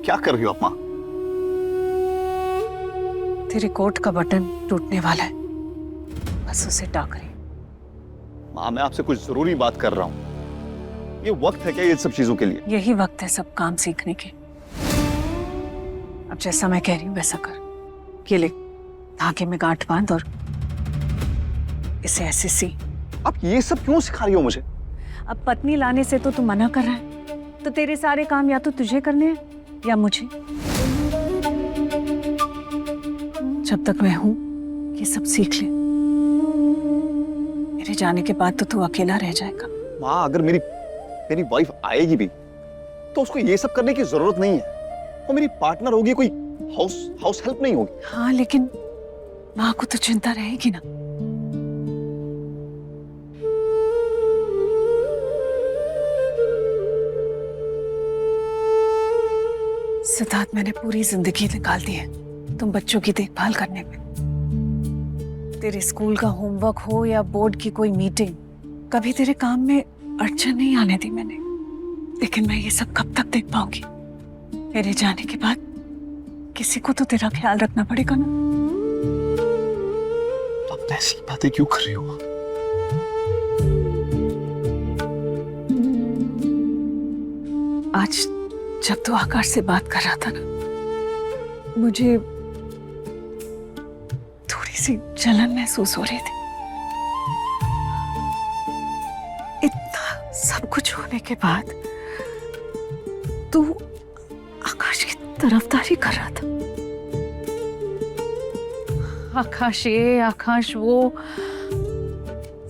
क्या कर रही हो आप माँ? तेरे कोट का बटन टूटने वाला है, बस उसे टाक रही। माँ मैं आपसे कुछ जरूरी बात कर रहा हूँ। ये वक्त है क्या ये सब चीजों के लिए? यही वक्त है सब काम सीखने के। अब जैसा मैं कह रही हूँ वैसा कर। ये ले, धागे में गांठ बांध और इसे ऐसे सी। आप ये सब क्यों सिखा रही हो मुझे? अब पत्नी लाने से तो तू मना कर रहा है, तो तेरे सारे काम या तो तुझे करने हैं या मुझे। जब तक मैं हूं ये सब सीख ले। मेरे जाने के बाद तो तू अकेला रह जाएगा। माँ अगर मेरी वाइफ आएगी भी तो उसको ये सब करने की जरूरत नहीं है। वो मेरी पार्टनर होगी, कोई हाउस हेल्प नहीं होगी। हाँ लेकिन माँ को तो चिंता रहेगी ना। सिद्धार्थ, मैंने पूरी जिंदगी निकाल दी है तुम बच्चों की देखभाल करने में। तेरे स्कूल का होमवर्क हो या बोर्ड की कोई मीटिंग, कभी तेरे काम में अड़चन नहीं आने दी मैंने। लेकिन मैं ये सब कब तक देख पाऊंगी? मेरे जाने के बाद किसी को तो तेरा ख्याल रखना पड़ेगा ना। तो आप ऐसी बातें क्यों कर रही हो? आज जब तू आकाश से बात कर रहा था ना, मुझे थोड़ी सी जलन महसूस हो रही थी। इतना सब कुछ होने के बाद तू आकाश की तरफदारी कर रहा था। आकाश ये, आकाश वो,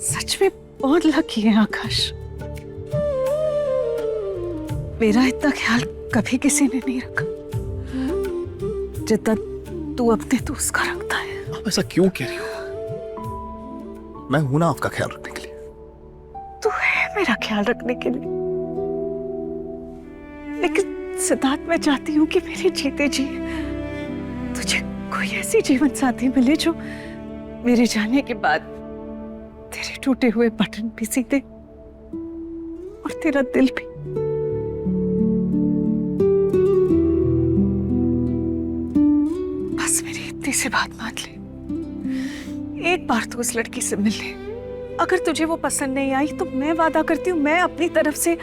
सच में बहुत लकी है आकाश। मेरा इतना ख्याल कभी किसी ने नहीं रखा जितना तू अपने दोस्त का रखता है। आप ऐसा क्यों कह रही हो? मैं हूं ना आपका ख्याल रखने के लिए। तू है मेरा ख्याल रखने के लिए, लेकिन सिद्धार्थ मैं चाहती हूँ कि मेरे जीते जी तुझे कोई ऐसी जीवन साथी मिले जो मेरे जाने के बाद तेरे टूटे हुए बटन भी सीधे और तेरा दिल भी। बस मेरी इतनी सी बात मान ले, एक बार तो उस लड़की से मिल ले। अगर तुझे वो पसंद नहीं आई तो मैं वादा करती हूँ मैं अपनी तरफ से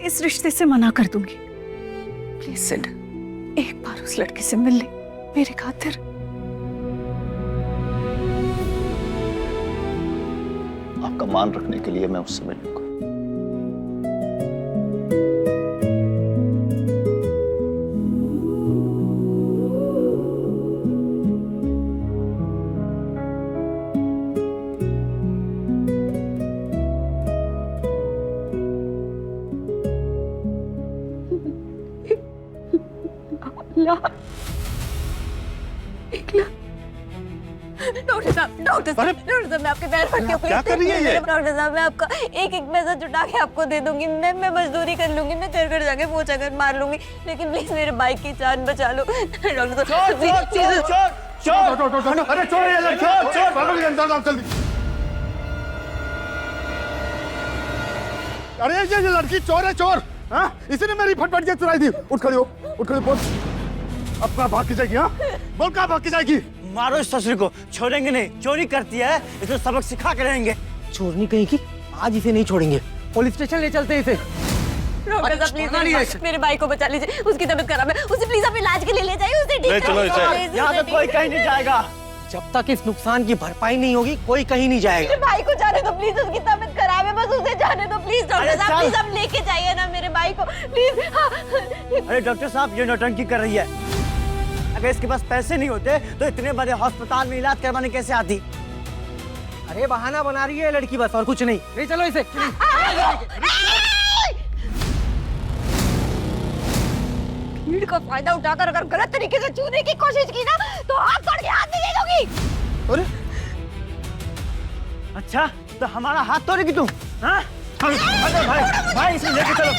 इस रिश्ते से मना कर दूंगी। प्लीज सिड, एक बार उस लड़की से मिल ले मेरे खातिर। आपका मान रखने के लिए मैं उससे मिलूंगा। डॉक्टर साहब मैं आपके पैर पड़ती हूँ। क्या कर रही है ये? डॉक्टर साहब मैं आपका एक एक पैसा जुटा के आपको दे दूंगी। मैं मजदूरी कर लूंगी, मैं घर घर जाके पोछा कर मार लूंगी, लेकिन प्लीज मेरे भाई की जान बचा लो। डॉक्टर साहब अरे चोर ये लड़की, चोर के अंदर जल्दी। अरे ये लड़की चोर है, चोर। हाँ इसी ने मेरी फटफट चुराई थी। उठ खड़ी हो, उठ खड़ी बोल। अब कहाँ भाग के जाएगी? हाँ बोल कहाँ भाग के जाएगी? मारो इस ससुर को, छोड़ेंगे नहीं। चोरी करती है, इसे सबक सिखा के रहेंगे। चोरनी कहीं की, आज इसे नहीं छोड़ेंगे। पुलिस स्टेशन ले चलते इसे। डॉक्टर साहब प्लीज मेरे भाई को बचा लीजिए, उसकी तबीयत खराब है, उसे प्लीज आप इलाज के लिए ले जाइए, उसे ठीक करिए। यहाँ पे कोई कहीं नहीं जाएगा जब तक इस नुकसान की भरपाई नहीं होगी। कोई कहीं नहीं जाएगा। मेरे भाई को जाने दो प्लीज, उसकी तबीयत खराब है, बस उसे जाने दो प्लीज। डॉक्टर साहब प्लीज आप लेके जाइए ना मेरे भाई को प्लीज। अरे डॉक्टर साहब ये नौटंकी कर रही है। अगर इसके पास पैसे नहीं होते तो इतने बड़े अस्पताल में इलाज करवाने कैसे आती? अरे बहाना बना रही है लड़की, बस और कुछ नहीं। ले चलो इसे। भीड़ का फायदा उठाकर अगर गलत तरीके से छूने की कोशिश की ना तो हाथ तोड़ के हाथ नहीं दोगी। अरे अच्छा तो हमारा हाथ तोड़ेगी तुम? हाँ भाई भाई इसे लेके चलो।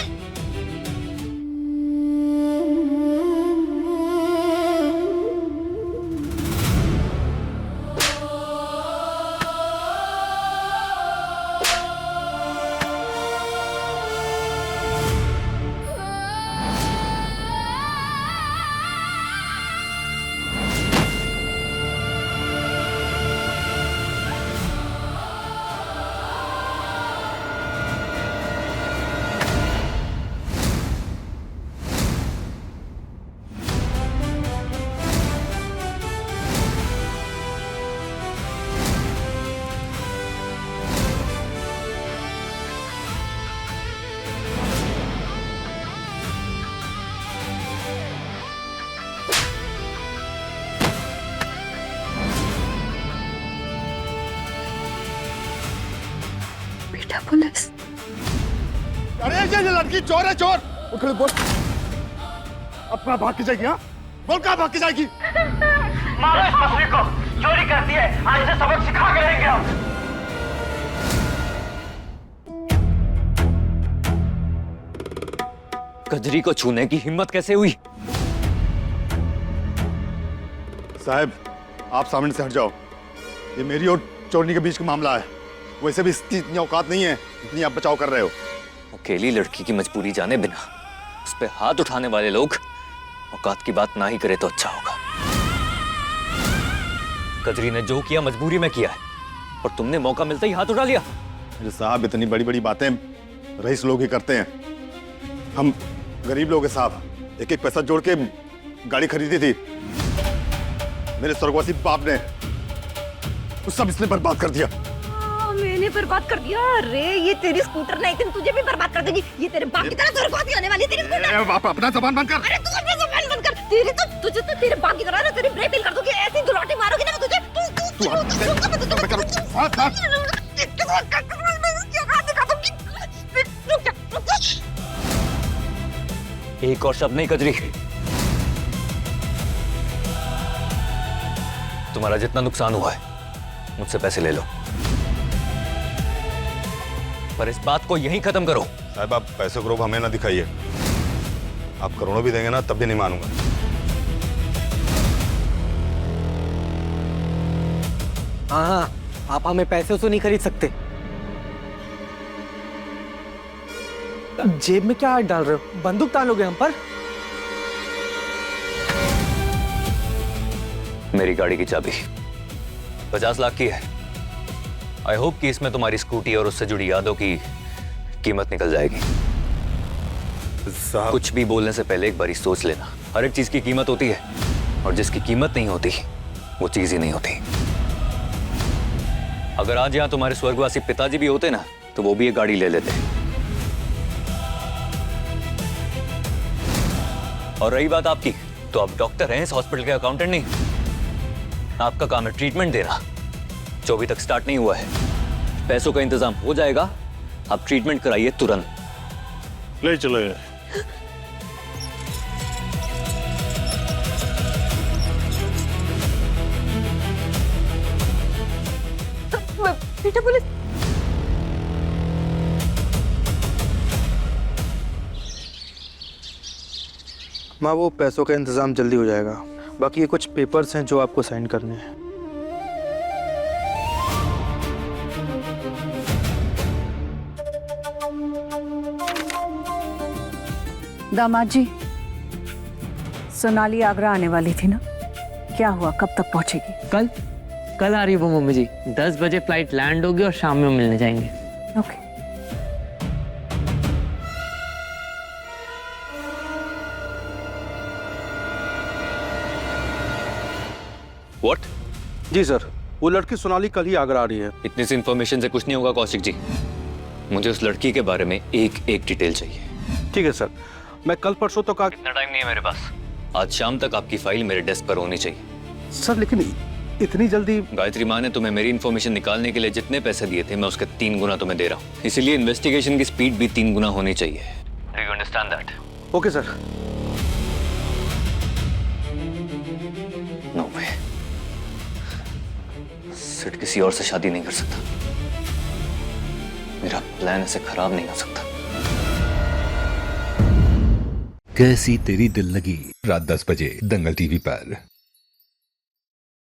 बेटा पुलिस। अरे ये लड़की चोर है, चोर। उठ खड़े बोल। अपना भाग के जाएगी? हाँ बोल, कहाँ भाग के जाएगी? मारो इस मछली को, चोरी करती है, आज से सबक सिखा के रहेंगे हम। कजरी को छूने की हिम्मत कैसे हुई? साहब आप सामने से हट जाओ, ये मेरी और चोरनी के बीच का मामला है। वैसे भी इसकी इतनी औकात नहीं है जितनी आप बचाव कर रहे हो। अकेली लड़की की मजबूरी जाने बिना उस पे हाथ उठाने वाले लोग औकात की बात ना ही करे तो अच्छा होगा। कजरी ने जो किया मजबूरी में किया है और तुमने मौका मिलते ही हाथ उठा लिया। अरे साहब इतनी बड़ी बड़ी बातें रईस लोग ही करते हैं, हम गरीब लोग हैं साहब। एक एक पैसा जोड़ के गाड़ी खरीदी थी, मेरे स्वर्गवासी बाप ने वो सब इसने बर्बाद कर दिया। मैंने बर्बाद कर दिया? अरे ये तेरी स्कूटर ना एक दिन तुझे भी बर्बाद कर देगी। ये तेरे बाप की तरह स्वर्गवासी होने वाली है तेरी स्कूटर। आप अपना जबान बंद कर। अरे तू अपनी ज़बान बंद कर। तेरी तो तुझे तो तेरे बाप की तरह ना तेरी ब्रेक फेल कर दूंगी। ऐसी दुलाटी मारोगी ना मैं तुझे। तू हाथ एक और शब्द नहीं कजरी। तुम्हारा जितना नुकसान हुआ है मुझसे पैसे ले लो, पर इस बात को यहीं खत्म करो। साहब आप पैसे को हमें ना दिखाइए, आप करोड़ों भी देंगे ना तब भी नहीं मानूंगा। हाँ, आप हमें पैसे से नहीं खरीद सकते। जेब में क्या हाथ डाल रहे हो? बंदूक तानोगे हम पर? मेरी गाड़ी की चाबी 50 लाख की है। आई होप कि इसमें तुम्हारी स्कूटी और उससे जुड़ी यादों की कीमत निकल जाएगी। कुछ भी बोलने से पहले एक बारी सोच लेना। हर एक चीज की कीमत होती है और जिसकी कीमत नहीं होती वो चीज ही नहीं होती। अगर आज यहाँ तुम्हारे स्वर्गवासी पिताजी भी होते ना तो वो भी एक गाड़ी ले लेते। और रही बात आपकी, तो आप डॉक्टर हैं, इस हॉस्पिटल के अकाउंटेंट नहीं। आपका काम है ट्रीटमेंट देना, जो अभी तक स्टार्ट नहीं हुआ है। पैसों का इंतजाम हो जाएगा, आप ट्रीटमेंट कराइए तुरंत। ले चलो। बेटा पुलिस। माँ वो पैसों का इंतजाम जल्दी हो जाएगा, बाकी ये कुछ पेपर्स हैं जो आपको साइन करने हैं। दामाद जी, सोनाली आगरा आने वाली थी ना, क्या हुआ, कब तक पहुंचेगी? कल आ रही है वो मम्मी जी। 10 बजे फ्लाइट लैंड होगी और शाम में मिलने जाएंगे। ओके। व्हाट? जी सर, वो लड़की सोनाली कल ही आगरा आ रही है। इतनी सी इंफॉर्मेशन से कुछ नहीं होगा कौशिक जी। मुझे उस लड़की के बारे में एक एक डिटेल चाहिए। ठीक है सर, मैं कल परसों तक इतना टाइम नहीं है मेरे पास। आज शाम तक आपकी फाइल मेरे डेस्क पर होनी चाहिए। सर लेकिन इतनी जल्दी? गायत्री माँ ने तुम्हें मेरी इन्फॉर्मेशन निकालने के लिए जितने पैसे दिए थे मैं उसके 3 गुना तुम्हें दे रहा हूँ, इसीलिए इन्वेस्टिगेशन की स्पीड भी 3 गुना होनी चाहिए। Do you understand that? Okay sir. No way, Sid किसी और से शादी नहीं कर सकता। मेरा प्लान ऐसे खराब नहीं हो सकता। कैसी तेरी दिल लगी, रात 10 बजे दंगल टीवी पर।